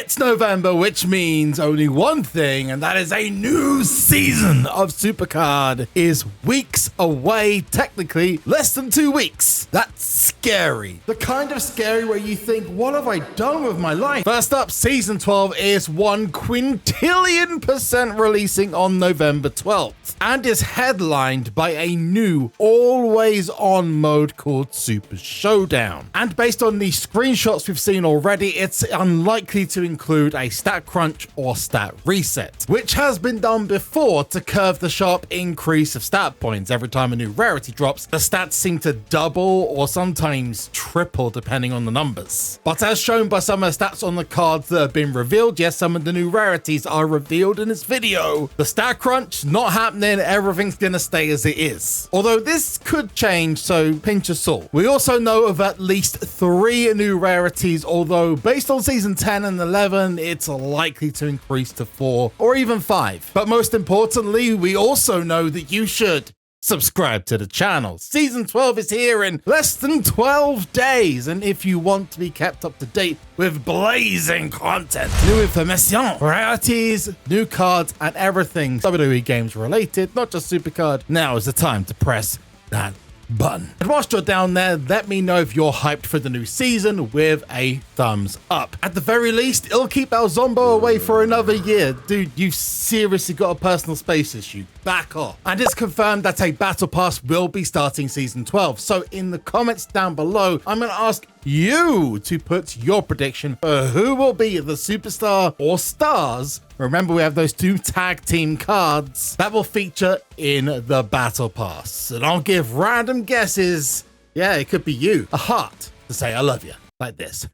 It's November, which means only one thing, and that is a new season of SuperCard is weeks away, technically less than 2 weeks. That's scary. The kind of scary where you think, what have I done with my life? First up, Season 12 is 1 quintillion% releasing on November 12th and is headlined by a new always-on mode called Super Showdown. And based on the screenshots we've seen already, it's unlikely to include a stat crunch or stat reset, which has been done before to curb the sharp increase of stat points. Every time a new rarity drops, the stats seem to double or sometimes triple depending on the numbers. But as shown by some of the stats on the cards that have been revealed, yes, some of the new rarities are revealed in this video. The stat crunch not happening, everything's gonna stay as it is. Although this could change, so pinch of salt. We also know of at least 3 new rarities, although based on season 10 and 11, it's likely to increase to 4 or even 5. But most importantly, we also know that you should subscribe to the channel. Season 12 is here in less than 12 days, and if you want to be kept up to date with blazing content, new information, rarities, new cards, and everything WWE games related, not just SuperCard, now is the time to press that button. And whilst you're down there, let me know if you're hyped for the new season with a thumbs up. At the very least, it'll keep El Zombo away for another year. Dude, you've seriously got a personal space issue. Back off. And it's confirmed that a battle pass will be starting season 12. So in the comments down below, I'm going to ask you to put your prediction for who will be the superstar or stars. Remember, we have those 2 tag team cards that will feature in the battle pass. And I'll give random guesses. Yeah, it could be you. A heart to say I love you, like this.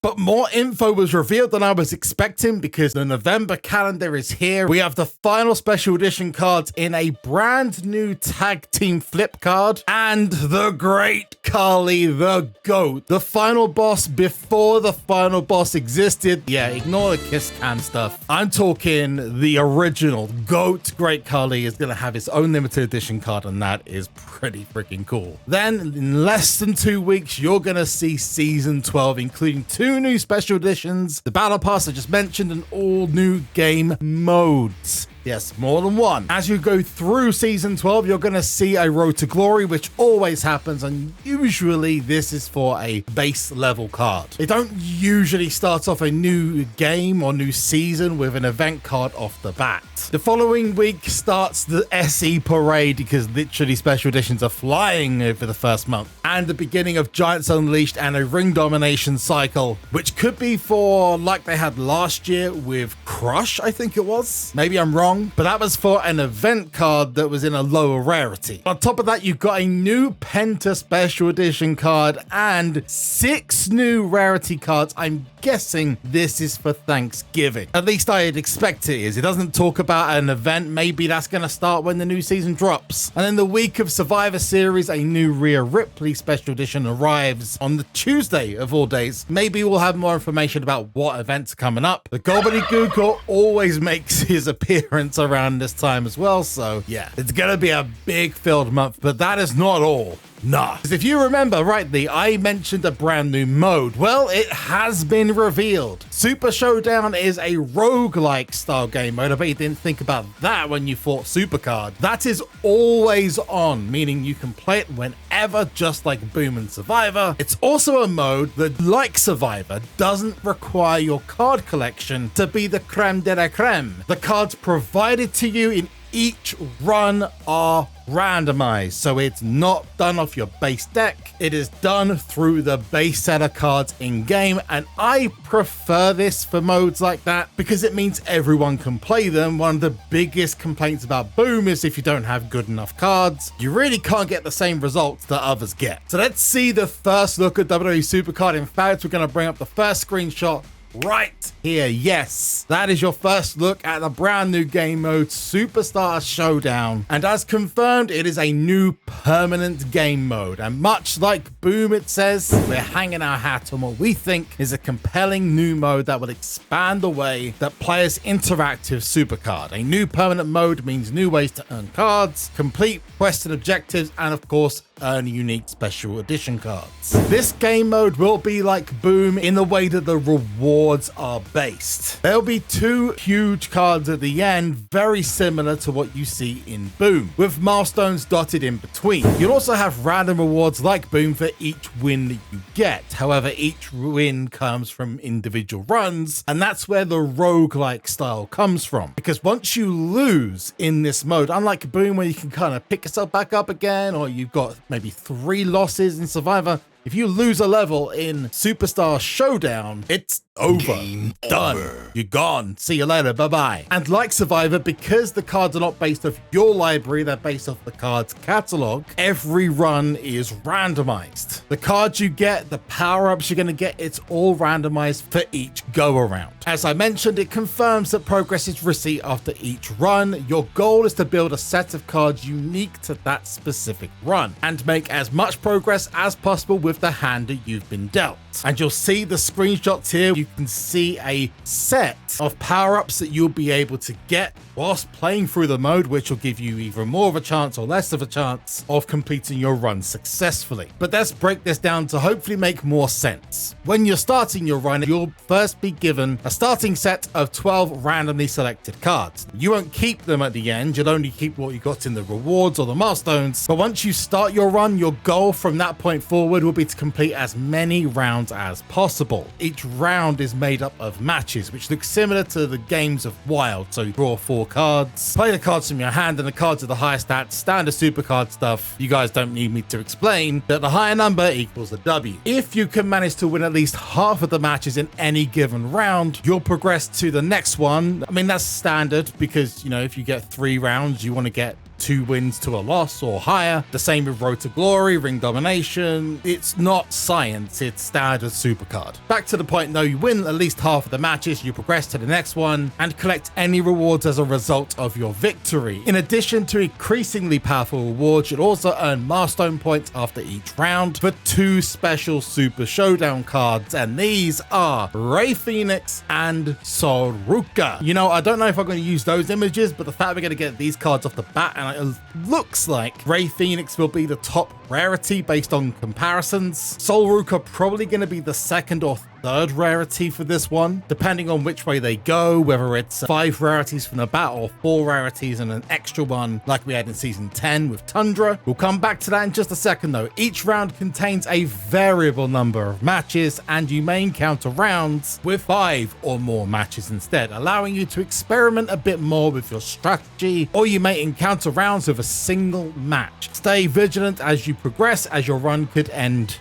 But more info was revealed than I was expecting because the November calendar is here. We have the final special edition cards in a brand new tag team flip card and the great Khali, the GOAT, the final boss before the final boss existed. Yeah, ignore the kiss cam stuff. I'm talking the original GOAT. Great Khali is going to have his own limited edition card, and that is pretty freaking cool. Then in less than 2 weeks, you're going to see season 12, including 2 new special editions, the battle pass I just mentioned, and all new game modes. Yes, more than 1. As you go through season 12, you're going to see a road to glory, which always happens, and usually this is for a base level card. They don't usually start off a new game or new season with an event card off the bat. The following week starts the SE parade because literally special editions are flying over the first month, and the beginning of Giants Unleashed and a ring domination cycle, which could be for like they had last year with Crush, I think it was. Maybe I'm wrong, but that was for an event card that was in a lower rarity. On top of that, you've got a new Penta special edition card and 6 new rarity cards. I'm guessing this is for Thanksgiving. At least I'd expect it is. It doesn't talk about an event. Maybe that's going to start when the new season drops. And then the week of Survivor Series, a new Rhea Ripley special edition arrives on the Tuesday of all days. Maybe we'll have more information about what events are coming up. The Gobbledygooker always makes his appearance around this time as well. So yeah, it's going to be a big filled month, but that is not all. Nah. If you remember rightly, I mentioned a brand new mode. Well, it has been revealed. Super Showdown is a roguelike style game mode. I bet you didn't think about that when you fought SuperCard. That is always on, meaning you can play it whenever, just like Boom and Survivor. It's also a mode that, like Survivor, doesn't require your card collection to be the creme de la creme. The cards provided to you in each run are randomized, so it's not done off your base deck. It is done through the base set of cards in game, and I prefer this for modes like that because it means everyone can play them. One of the biggest complaints about Boom is if you don't have good enough cards, you really can't get the same results that others get. So let's see the first look at WWE SuperCard. In fact, we're going to bring up the first screenshot right here. Yes, that is your first look at the brand new game mode Superstar Showdown, and as confirmed, it is a new permanent game mode, and much like Boom, it says we're hanging our hat on what we think is a compelling new mode that will expand the way that players interact with SuperCard. A new permanent mode means new ways to earn cards, complete quests and objectives, and of course earn unique special edition cards. This game mode will be like Boom in the way that the rewards are based. There'll be 2 huge cards at the end, very similar to what you see in Boom, with milestones dotted in between. You'll also have random rewards like Boom for each win that you get. However, each win comes from individual runs, and that's where the roguelike style comes from. Because once you lose in this mode, unlike Boom where you can kind of pick yourself back up again, or you've got maybe 3 losses in Survivor, if you lose a level in Superstar Showdown, it's over. Done. Over. You're gone. See you later. Bye-bye. And like Survivor, because the cards are not based off your library, they're based off the card's catalog, every run is randomized. The cards you get, the power-ups you're going to get, it's all randomized for each go-around. As I mentioned, it confirms that progress is received after each run. Your goal is to build a set of cards unique to that specific run and make as much progress as possible with the hand that you've been dealt. And you'll see the screenshots here. You can see a set of power-ups that you'll be able to get whilst playing through the mode, which will give you either more of a chance or less of a chance of completing your run successfully. But let's break this down to hopefully make more sense. When you're starting your run, you'll first be given a starting set of 12 randomly selected cards. You won't keep them at the end, you'll only keep what you got in the rewards or the milestones. But once you start your run, your goal from that point forward will be to complete as many rounds as possible. Each round is made up of matches, which look similar to the games of Wild. So you draw 4 cards, play the cards from your hand, and the cards of the higher stats, standard SuperCard stuff. You guys don't need me to explain that the higher number equals the W. If you can manage to win at least half of the matches in any given round, you'll progress to the next one. I mean, that's standard because, you know, if you get 3 rounds, you want to get 2 wins to a loss or higher. The same with Road to Glory, Ring Domination. It's not science, it's standard SuperCard. Back to the point though, you win at least half of the matches, you progress to the next one and collect any rewards as a result of your victory. In addition to increasingly powerful rewards, you'll also earn milestone points after each round for 2 special Super Showdown cards, and these are Rey Fénix and Sol Ruka. You know, I don't know if I'm going to use those images, but the fact we're going to get these cards off the bat, and it looks like Rey Fénix will be the top rarity based on comparisons. Sol Ruka probably going to be the 2nd or 3rd rarity for this one, depending on which way they go, whether it's 5 rarities from the bat or 4 rarities and an extra one like we had in season 10 with Tundra. We'll come back to that in just a second though. Each round contains a variable number of matches, and you may encounter rounds with 5 or more matches instead, allowing you to experiment a bit more with your strategy, or you may encounter rounds with a single match. Stay vigilant as you progress, as your run could end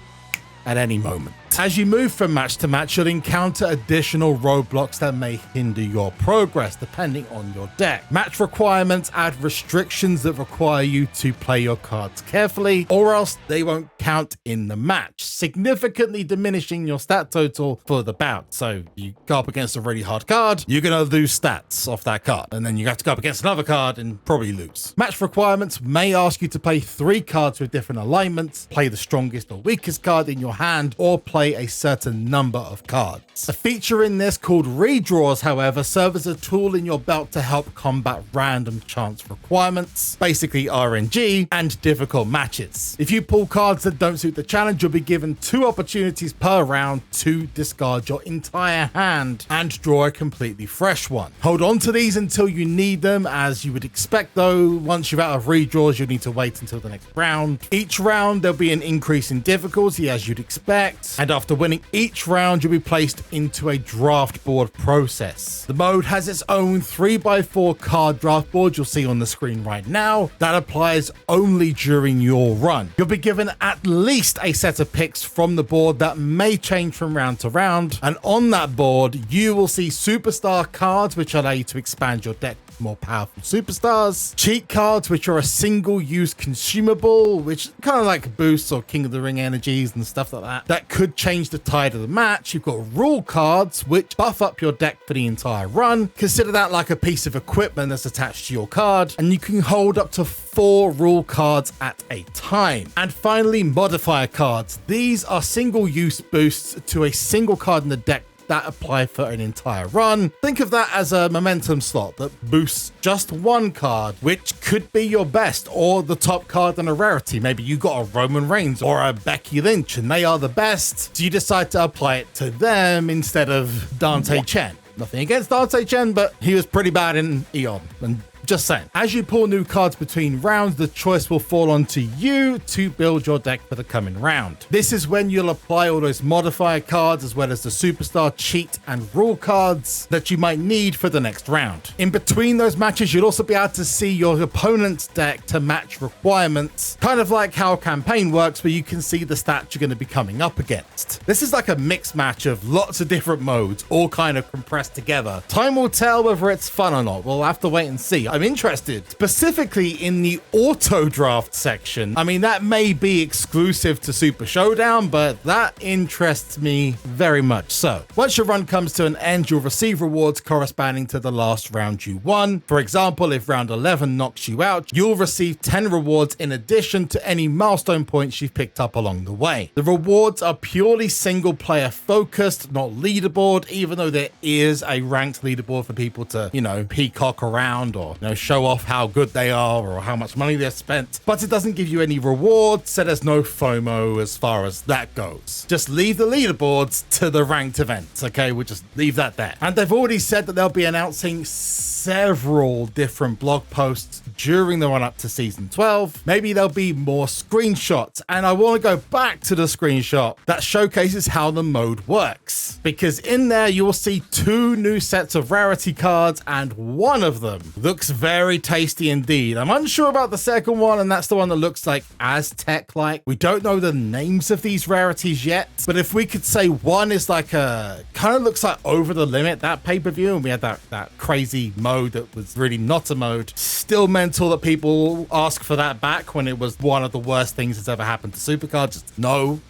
at any moment. As you move from match to match, you'll encounter additional roadblocks that may hinder your progress depending on your deck. Match requirements add restrictions that require you to play your cards carefully, or else they won't count in the match, significantly diminishing your stat total for the bout. So you go up against a really hard card, you're going to lose stats off that card, and then you have to go up against another card and probably lose. Match requirements may ask you to play 3 cards with different alignments, play the strongest or weakest card in your hand, or play a certain number of cards. A feature in this called redraws, however, serves as a tool in your belt to help combat random chance requirements, basically RNG, and difficult matches. If you pull cards that don't suit the challenge, you'll be given 2 opportunities per round to discard your entire hand and draw a completely fresh one. Hold on to these until you need them, as you would expect though. Once you're out of redraws, you'll need to wait until the next round. Each round there'll be an increase in difficulty as you'd expect, and after winning each round you'll be placed into a draft board process. The mode has its own 3x4 card draft board you'll see on the screen right now that applies only during your run. You'll be given at least a set of picks from the board that may change from round to round, and on that board you will see superstar cards which allow you to expand your deck with more powerful superstars, cheat cards which are a single use consumable, which kind of like boosts or King of the Ring energies and stuff like that could change the tide of the match. You've got rule cards which buff up your deck for the entire run. Consider that like a piece of equipment that's attached to your card, and you can hold up to 4 rule cards at a time. And finally, modifier cards. These are single use boosts to a single card in the deck that apply for an entire run. Think of that as a momentum slot that boosts just one card, which could be your best or the top card in a rarity. Maybe you got a Roman Reigns or a Becky Lynch and they are the best, so you decide to apply it to them instead of Dante Chen. Nothing against Dante Chen, but he was pretty bad in Eon. And just saying. As you pull new cards between rounds, the choice will fall onto you to build your deck for the coming round. This is when you'll apply all those modifier cards as well as the superstar, cheat, and rule cards that you might need for the next round. In between those matches, you'll also be able to see your opponent's deck to match requirements, kind of like how a campaign works, where you can see the stats you're going to be coming up against. This is like a mixed match of lots of different modes, all kind of compressed together. Time will tell whether it's fun or not. We'll have to wait and see. I'm interested, specifically in the auto draft section. I mean, that may be exclusive to Super Showdown, but that interests me very much so. Once your run comes to an end, you'll receive rewards corresponding to the last round you won. For example, if round 11 knocks you out, you'll receive 10 rewards in addition to any milestone points you've picked up along the way. The rewards are purely single player focused, not leaderboard, even though there is a ranked leaderboard for people to, peacock around or, show off how good they are or how much money they've spent. But it doesn't give you any rewards, so there's no FOMO as far as that goes. Just leave the leaderboards to the ranked events, okay? We'll just leave that there. And they've already said that they'll be announcing several different blog posts during the run up to season 12. Maybe there'll be more screenshots, and I want to go back to the screenshot that showcases how the mode works, because in there you will see 2 new sets of rarity cards, and one of them looks very tasty indeed. I'm unsure about the second one, and that's the one that looks like Aztec-like. We don't know the names of these rarities yet, but if we could say one is like a kind of looks like Over the Limit, that pay-per-view, and we had that crazy mode that was really not a mode. Still mental that people ask for that back when it was one of the worst things that's ever happened to SuperCard. Just no,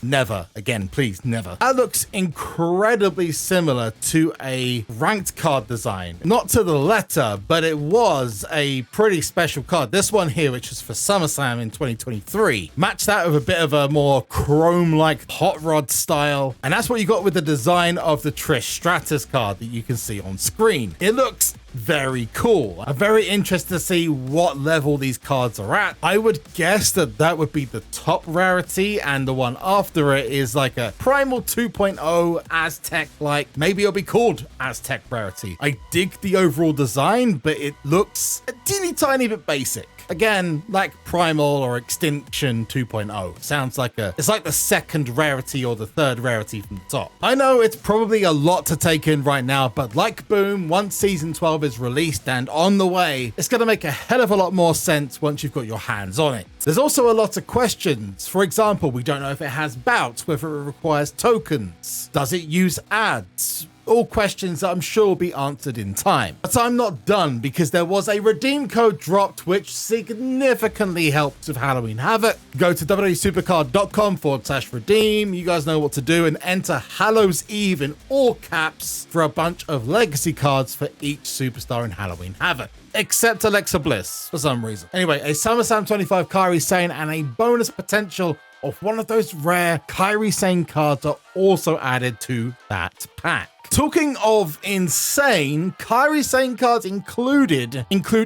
never again, please, never. That looks incredibly similar to a ranked card design, not to the letter, but it was a pretty special card. This one here, which was for SummerSlam in 2023, matched that with a bit of a more chrome-like hot rod style, and that's what you got with the design of the Trish Stratus card that you can see on screen. It looks very cool. I'm very interested to see what level these cards are at. I would guess that would be the top rarity, and the one after it is like a Primal 2.0 Aztec-like. Maybe it'll be called Aztec Rarity. I dig the overall design, but it looks a teeny tiny bit basic. Again, like Primal or Extinction 2.0. Sounds like it's like the second rarity or the third rarity from the top. I know it's probably a lot to take in right now, but like Boom, once season 12 is released and on the way, it's going to make a hell of a lot more sense once you've got your hands on it. There's also a lot of questions. For example, we don't know if it has bouts, whether it requires tokens. Does it use ads? All questions that I'm sure will be answered in time. But I'm not done, because there was a redeem code dropped which significantly helped with Halloween Havoc. Go to www.supercard.com/redeem. You guys know what to do, and enter Hallows Eve in all caps for a bunch of legacy cards for each superstar in Halloween Havoc. Except Alexa Bliss for some reason. Anyway, a SummerSlam 25 Kairi Sane and a bonus potential of one of those rare Kairi Sane cards are also added to that pack. Talking of insane, Kairi Sane cards include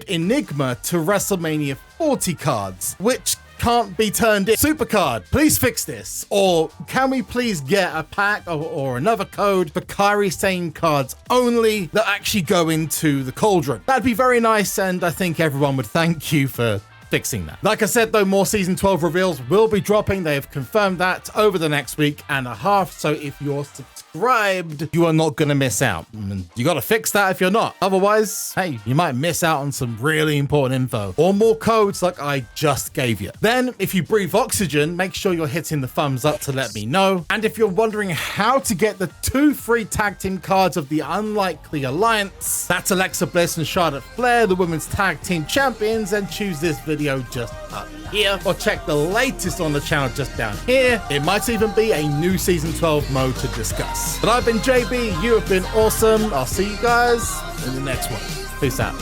Enigma to WrestleMania 40 cards, which can't be turned in. SuperCard, please fix this. Or can we please get a pack or another code for Kairi Sane cards only that actually go into the cauldron? That'd be very nice, and I think everyone would thank you for fixing that. Like I said, though, more season 12 reveals will be dropping. They have confirmed that over the next week and a half. So if you're subscribed, you are not going to miss out. And you got to fix that if you're not. Otherwise, hey, you might miss out on some really important info or more codes like I just gave you. Then, if you breathe oxygen, make sure you're hitting the thumbs up to let me know. And if you're wondering how to get the 2 free tag team cards of the Unlikely Alliance, that's Alexa Bliss and Charlotte Flair, the women's tag team champions, and choose this video just up here, or check the latest on the channel just down here. It might even be a new season 12 mode to discuss. But I've been JB, you have been awesome. I'll see you guys in the next one. Peace out.